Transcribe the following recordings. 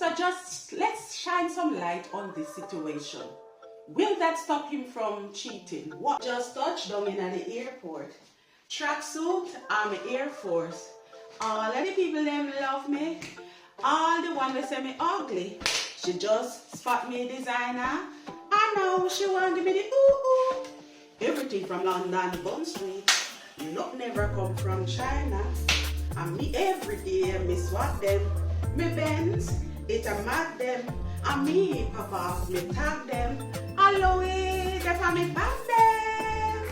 So just let's shine some light on this situation. Will that stop him from cheating? What? Just touched down in at the airport. Tracksuit, I'm Air Force. All of the people them love me. All the one that say me ugly. She just spot me a designer. I know she want to give me the ooh. Everything from London, Bond Street. Not never come from China. And me every day, me swap them. Me Benz, it a mad them. And me, Papa, me tag them. Hello, they for me back them.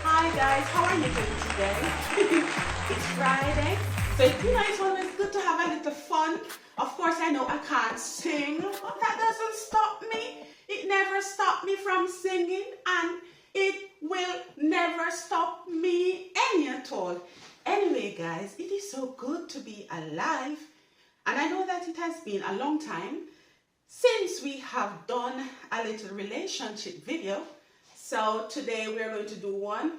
Hi guys, how are you doing today? It's Friday. So it's always good to have a little fun. Of course, I know I can't sing, but that doesn't stop me. It never stopped me from singing, and it will never stop me any at all. Anyway, guys, it is so good to be alive. And I know that it has been a long time since we have done a little relationship video. So today we're going to do one.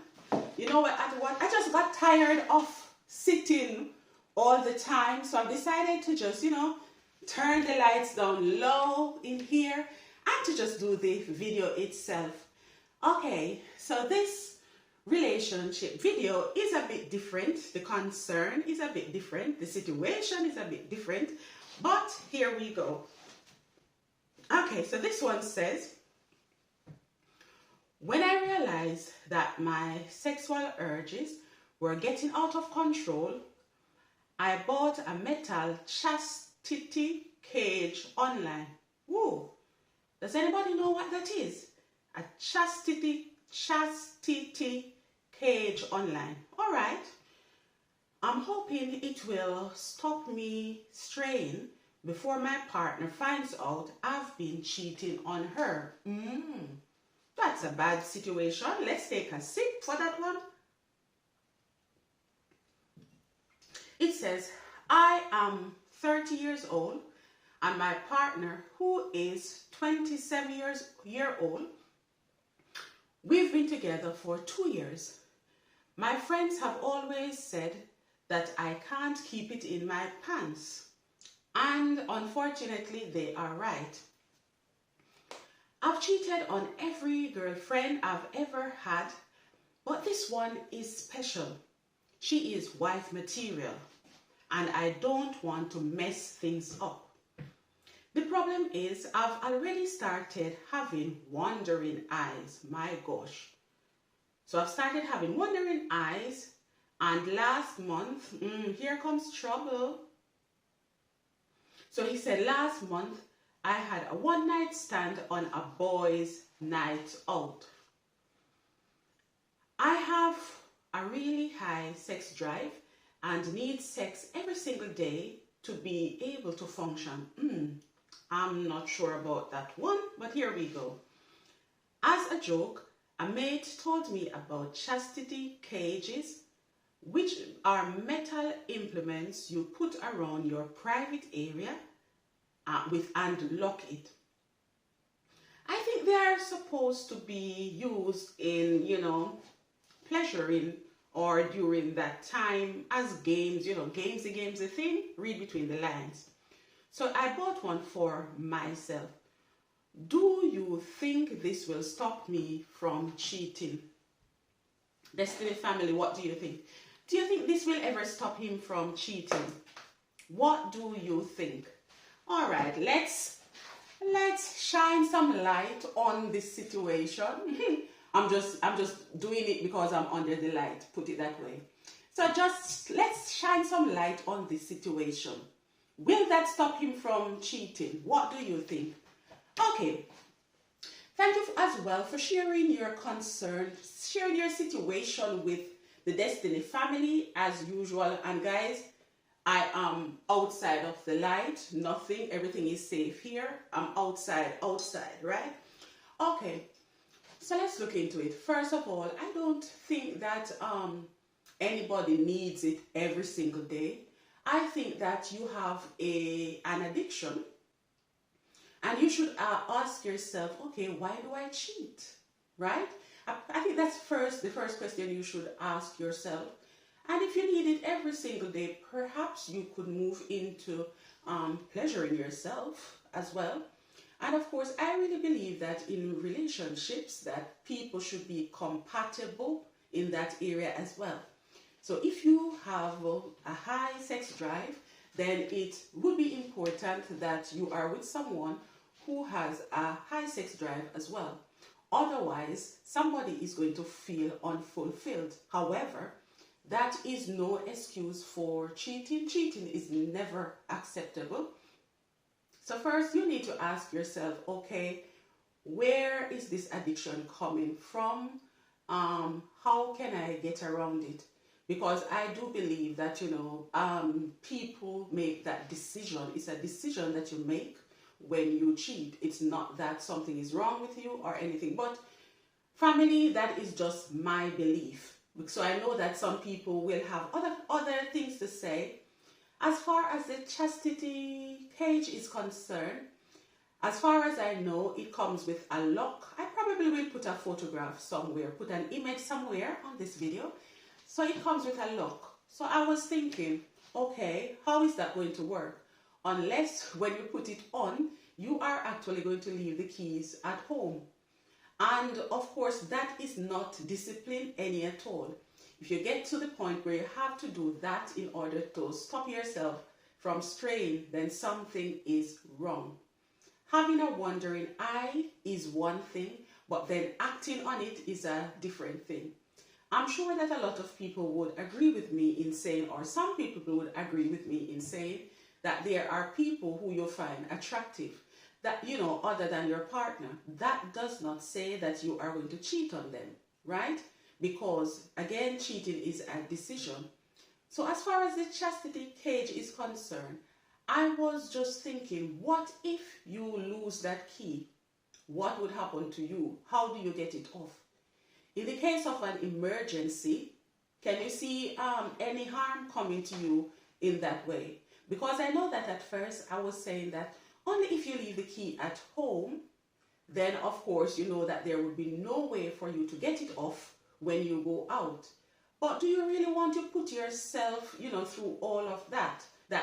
You know what, I just got tired of sitting all the time. So I've decided to just, turn the lights down low in here and to just do the video itself. Okay, so this relationship video is a bit different. The concern is a bit different. The situation is a bit different. But here we go. Okay, so this one says, when I realized that my sexual urges were getting out of control, I bought a metal chastity cage online. Whoa! Does anybody know what that is? A chastity cage online. All right. I'm hoping it will stop me straying before my partner finds out I've been cheating on her. That's a bad situation. Let's take a sip for that one. It says, I am 30 years old and my partner, who is 27 years old, we've been together for 2 years. My friends have always said that I can't keep it in my pants. And unfortunately, they are right. I've cheated on every girlfriend I've ever had, but this one is special. She is wife material, and I don't want to mess things up. The problem is I've already started having wandering eyes. My gosh. So I've started having wandering eyes, and last month, here comes trouble. So he said last month I had a one-night stand on a boys' night out. I have a really high sex drive and need sex every single day to be able to function. I'm not sure about that one, but here we go. As a joke, a mate told me about chastity cages, which are metal implements you put around your private area and lock it. I think they are supposed to be used in, pleasuring or during that time as games, games a thing, read between the lines. So I bought one for myself. Do you think this will stop me from cheating? Destiny family, what do you think? Do you think this will ever stop him from cheating? What do you think? All right, let's shine some light on this situation. I'm just doing it because I'm under the light, put it that way. So just let's shine some light on this situation. Will that stop him from cheating? What do you think? Okay. Thank you as well for sharing your concern, sharing your situation with the Destiny family as usual. And guys, I am outside of the light, nothing, everything is safe here. I'm outside, right? Okay, so let's look into it. First of all, I don't think that anybody needs it every single day. I think that you have an addiction, and you should ask yourself, okay, why do I cheat, right? I think that's the first question you should ask yourself. And if you need it every single day, perhaps you could move into pleasuring yourself as well. And of course, I really believe that in relationships that people should be compatible in that area as well. So if you have a high sex drive, then it would be important that you are with someone who has a high sex drive as well. Otherwise, somebody is going to feel unfulfilled. However, that is no excuse for cheating. Cheating is never acceptable. So first you need to ask yourself, okay, where is this addiction coming from? How can I get around it? Because I do believe that, people make that decision. It's a decision that you make when you cheat. It's not that something is wrong with you or anything. But family, that is just my belief. So I know that some people will have other things to say. As far as the chastity cage is concerned, as far as I know, it comes with a lock. I probably will put a photograph somewhere, put an image somewhere on this video. So it comes with a lock. So I was thinking, okay, how is that going to work? Unless when you put it on, you are actually going to leave the keys at home. And of course, that is not discipline any at all. If you get to the point where you have to do that in order to stop yourself from straying, then something is wrong. Having a wandering eye is one thing, but then acting on it is a different thing. I'm sure that a lot of people would agree with me in saying, or some people would agree with me in saying, that there are people who you find attractive, that, other than your partner. That does not say that you are going to cheat on them, right? Because, again, cheating is a decision. So as far as the chastity cage is concerned, I was just thinking, what if you lose that key? What would happen to you? How do you get it off? In the case of an emergency, can you see any harm coming to you in that way? Because I know that at first I was saying that only if you leave the key at home, then of course you know that there would be no way for you to get it off when you go out. But do you really want to put yourself, through all of that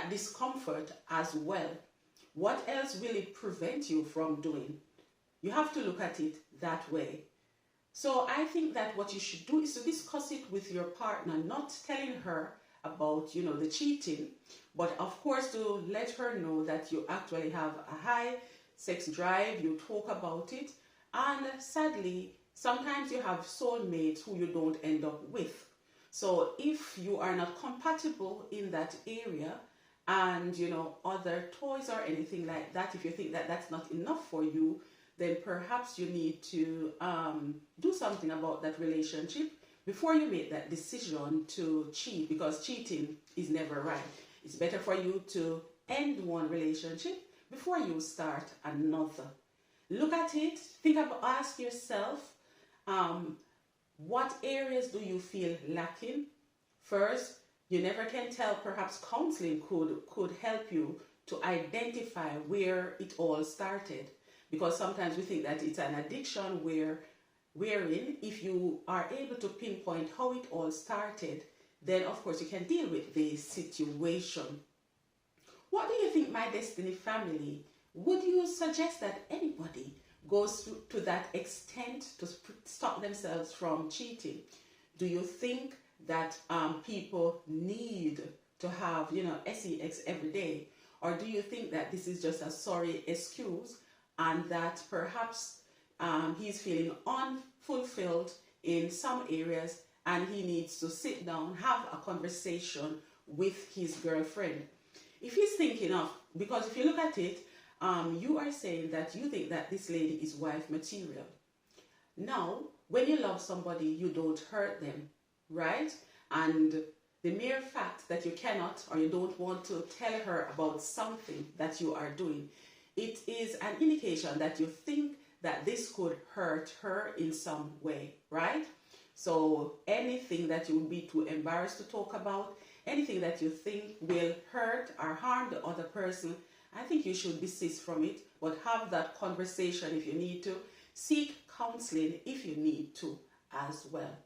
discomfort as well? What else will it prevent you from doing? You have to look at it that way. So I think that what you should do is to discuss it with your partner, not telling her about, the cheating, but of course to let her know that you actually have a high sex drive, you talk about it, and sadly, sometimes you have soulmates who you don't end up with. So if you are not compatible in that area and, other toys or anything like that, if you think that that's not enough for you, then perhaps you need to do something about that relationship before you make that decision to cheat, because cheating is never right. It's better for you to end one relationship before you start another. Look at it, ask yourself, what areas do you feel lacking? First, you never can tell, perhaps counseling could help you to identify where it all started. Because sometimes we think that it's an addiction wherein if you are able to pinpoint how it all started, then of course you can deal with the situation. What do you think, my Destiny family? Would you suggest that anybody goes to that extent to stop themselves from cheating? Do you think that people need to have, sex every day? Or do you think that this is just a sorry excuse and that perhaps he's feeling unfulfilled in some areas and he needs to sit down, have a conversation with his girlfriend? If he's thinking of, because if you look at it, you are saying that you think that this lady is wife material. Now, when you love somebody, you don't hurt them, right? And the mere fact that you cannot or you don't want to tell her about something that you are doing, it is an indication that you think that this could hurt her in some way, right? So anything that you would be too embarrassed to talk about, anything that you think will hurt or harm the other person, I think you should desist from it, but have that conversation if you need to. Seek counseling if you need to as well.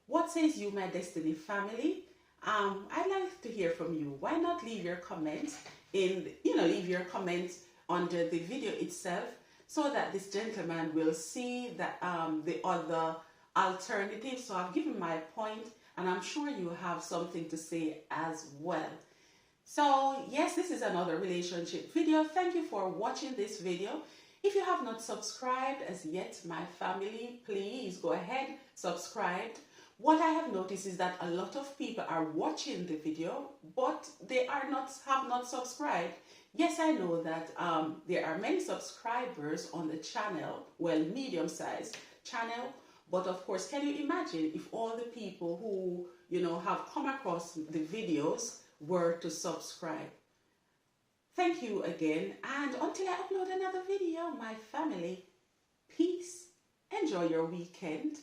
What says you, my Destiny family? I'd like to hear from you. Why not leave your comments leave your comments under the video itself, so that this gentleman will see that the other alternative. So I've given my point, and I'm sure you have something to say as well. So yes, this is another relationship video. Thank you for watching this video. If you have not subscribed as yet, my family, please go ahead, subscribe. What I have noticed is that a lot of people are watching the video, but they have not subscribed. Yes, I know that there are many subscribers on the channel, well, medium-sized channel, but of course, can you imagine if all the people who, have come across the videos were to subscribe? Thank you again, and until I upload another video, my family, peace, enjoy your weekend.